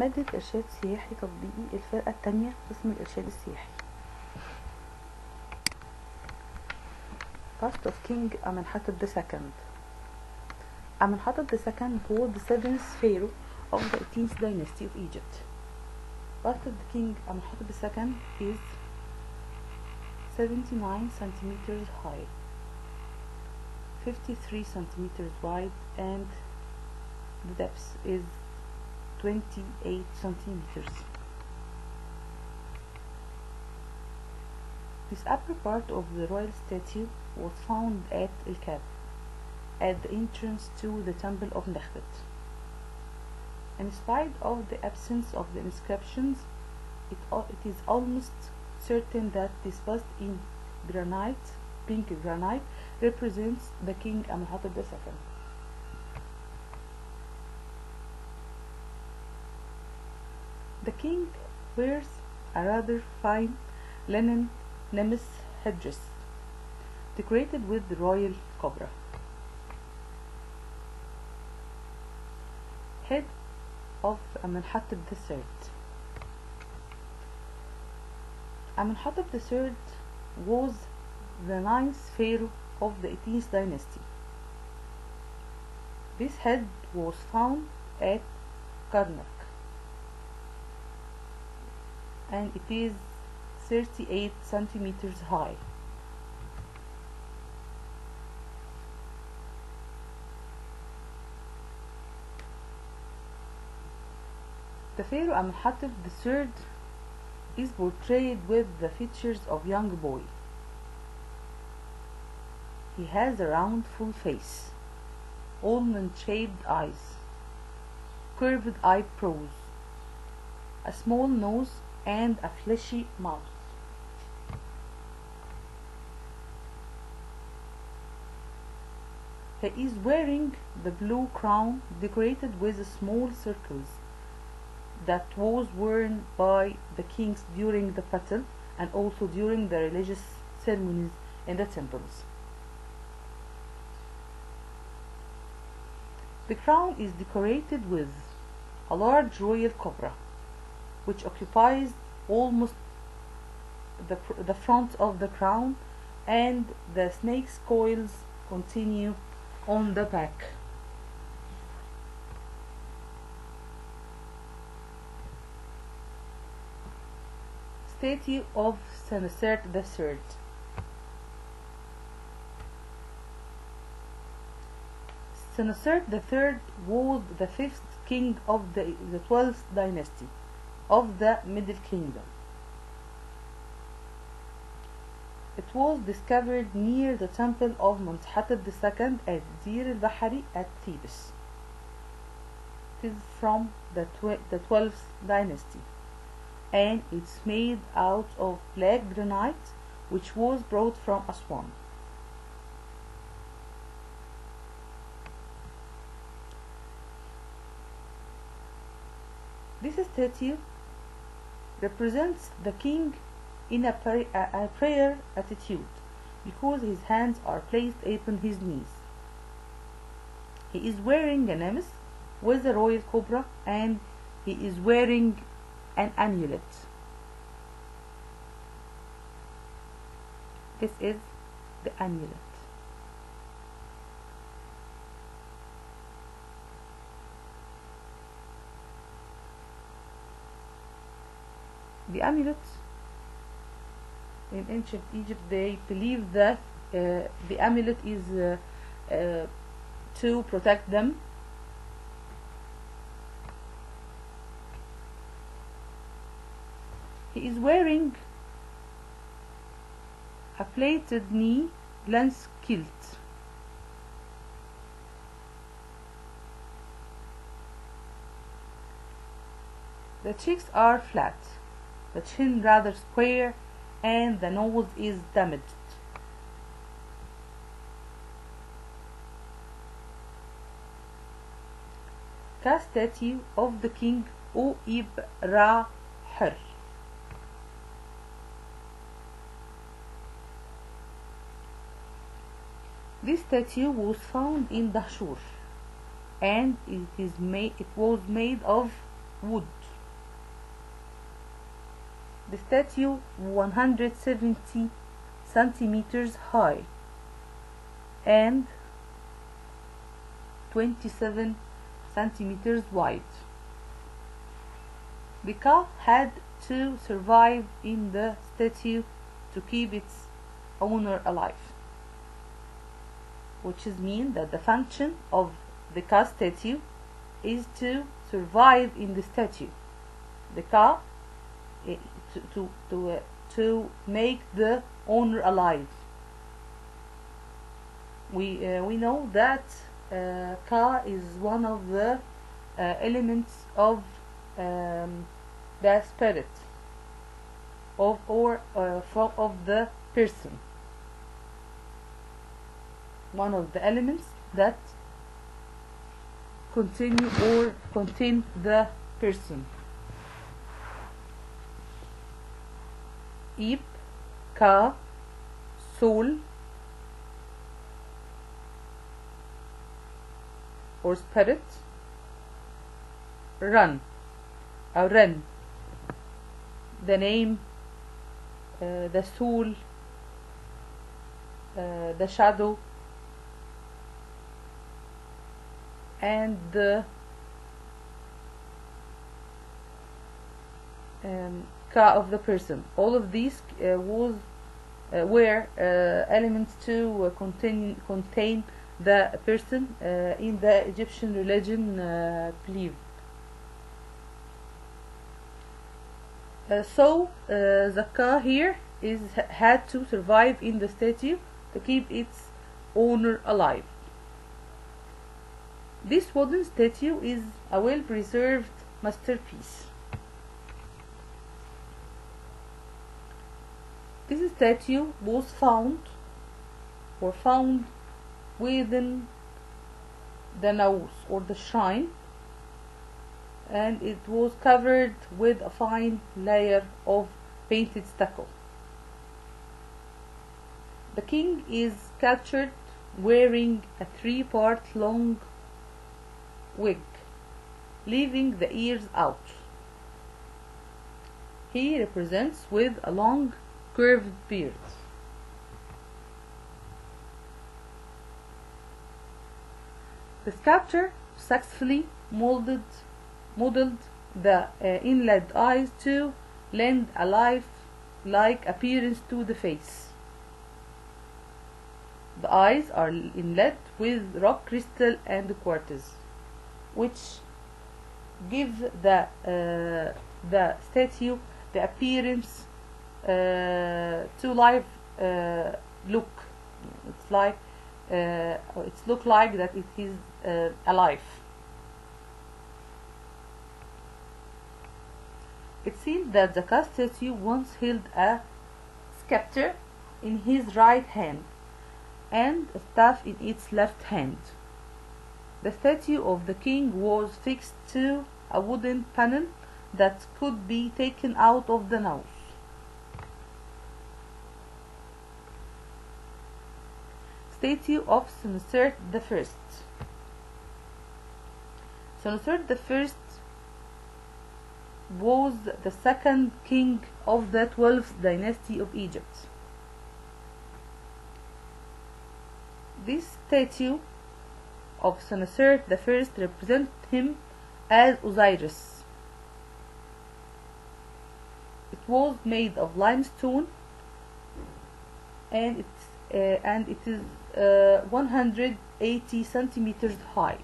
مادة إرشاد سياحي تطبيقي الفرقة التانية قسم الإرشاد السياحي. Bust of King Amenhotep II. Amenhotep II was the seventh pharaoh of the 18th dynasty of Egypt. Bust of the King Amenhotep II is 79 centimeters high, 53 centimeters wide, and the depth is 28 centimeters. This upper part of the royal statue was found at El Kab, at the entrance to the temple of Nekhbet. In spite of the absence of the inscriptions, it is almost certain that this bust in granite, pink granite, represents the King Amenhotep II. The king wears a rather fine linen nemes headdress decorated with the royal cobra. Head of Amenhotep III. Amenhotep III was the ninth pharaoh of the 18th dynasty. This head was found at Karnak, and it is 38 centimeters high. The pharaoh Amenhotep III is portrayed with the features of young boy. He has a round full face, almond-shaped eyes, curved eyebrows, a small nose, and a fleshy mouth. He is wearing the blue crown decorated with small circles that was worn by the kings during the battle and also during the religious ceremonies in the temples. The crown is decorated with a large royal cobra, which occupies almost the front of the crown, and the snake's coils continue on the back. Statue of Senusert III. Senusert III was the fifth king of the 12th dynasty of the Middle Kingdom. It was discovered near the temple of Amenhotep II at Dir al-Bahari at Thebes. It is from the 12th dynasty, and it's made out of black granite, which was brought from Aswan. This statue represents the king in a prayer attitude, because his hands are placed upon his knees. He is wearing a nemes with a royal cobra, and he is wearing an amulet. This is the amulet. The amulet, in ancient Egypt, they believe that the amulet is to protect them. He is wearing a plaited knee length kilt. The cheeks are flat, the chin rather square, and the nose is damaged. Cast statue of the king Ra-Her. This statue was found in Dahshur, and it was made of wood. The statue 170 centimeters high and 27 centimeters wide. The Ka had to survive in the statue to keep its owner alive, which is mean that the function of the Ka statue is to survive in the statue. The Ka to make the owner alive. We know that Ka is one of the elements of the spirit of the person. One of the elements that contain the person. Ib, Ka, soul or spirit. Ran or Ren, the name, the soul, the shadow, and the Ka of the person. All of these were elements to contain the person in the Egyptian religion belief. So the Ka here had to survive in the statue to keep its owner alive. This wooden statue is a well-preserved masterpiece. This statue was found within the naus or the shrine, and it was covered with a fine layer of painted stucco. The king is sculptured wearing a 3-part long wig, leaving the ears out. He represents with a long curved beard. The sculptor successfully modeled the inlaid eyes to lend a life-like appearance to the face. The eyes are inlaid with rock crystal and quartz, which gives the statue the appearance to life look. It's like it's look like that it is alive. It seems that the Ka statue once held a scepter in his right hand and a staff in its left hand. The statue of the king was fixed to a wooden panel that could be taken out of the naus. Statue of Senusert I. Senusert I was the second king of the 12th dynasty of Egypt. This statue of Senusert I represents him as Osiris. It was made of limestone, and it is 180 centimeters high.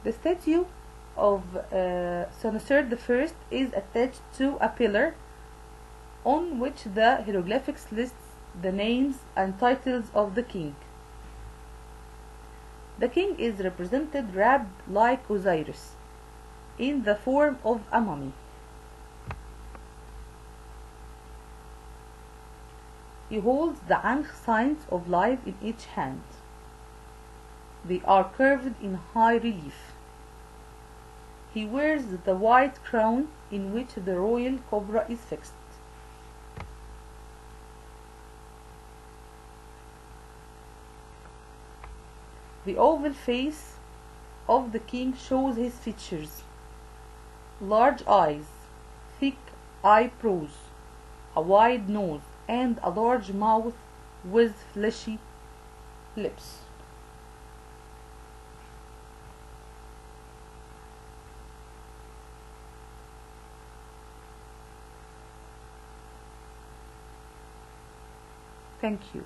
The statue of Senusert I is attached to a pillar on which the hieroglyphics lists the names and titles of the king. The king is represented wrapped like Osiris in the form of a mummy. He holds the Ankh signs of life in each hand. They are curved in high relief. He wears the white crown in which the royal cobra is fixed. The oval face of the king shows his features. large eyes, thick eyebrows, a wide nose, and a large mouth with fleshy lips. Thank you.